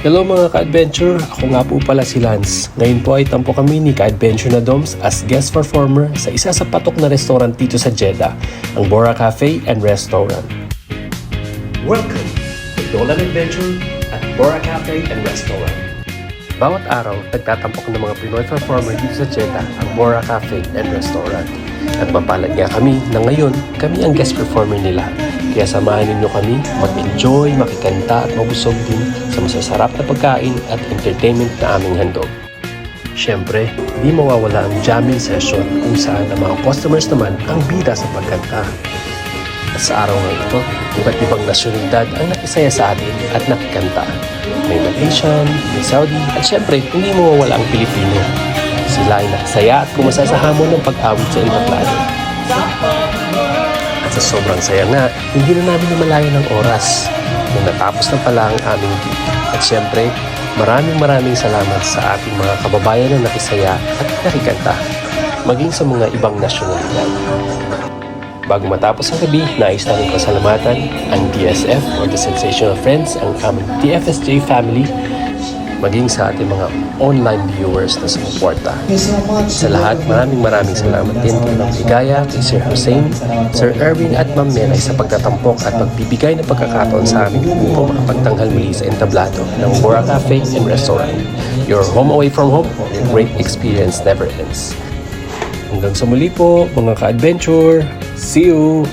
Hello mga ka-adventure, ako nga po pala si Lance. Ngayon po ay tampo kami ni ka-adventure na Doms as guest performer sa isa sa patok na restaurant dito sa Jeddah, ang Bora Cafe and Restaurant. Welcome to Dolan Adventure at Bora Cafe and Restaurant. Bawat araw, nagtatampok ng mga Pinoy performer dito sa Jeddah, ang Bora Cafe and Restaurant. At mapalad nga kami na ngayon, kami ang guest performer nila. Kaya samahan ninyo kami mag-enjoy, makikanta at mabusog din sa masasarap na pagkain at entertainment na aming handog. Siyempre, di mawawala ang jamming session kung saan ang mga customers naman ang bida sa pagkanta. At sa araw nga ito, iba't ibang nasyonalidad ang nakisaya sa atin at nakikanta. May Malaysian, may Saudi, at siyempre, hindi mawawala ang Pilipino. Sila ay nakisaya at kumasa sa hamon ng pag-awit sa entablado. At sa sobrang saya nga, hindi na namin namalayan ng oras nung natapos na pala ang aming gig. At syempre, maraming salamat sa ating mga kababayan na nakisaya at nakikanta, maging sa mga ibang nasyonalidad. Bago matapos ang gabi, nais namin pasalamatan ang DSF or The Sensational Friends, ang aming TFSJ family, maging sa ating mga online viewers na sumuporta. Sa lahat, maraming salamat din kay Ma'am Ligaya, kay Sir Hussein, Sir Erwin at Ma'am Menay sa pagtatampok at pagbibigay ng pagkakataon sa amin upang makapagtanghal muli sa entablado ng Bora Cafe and Restaurant. Your home away from home, your great experience never ends. Hanggang sa muli po, mga ka-adventure. See you!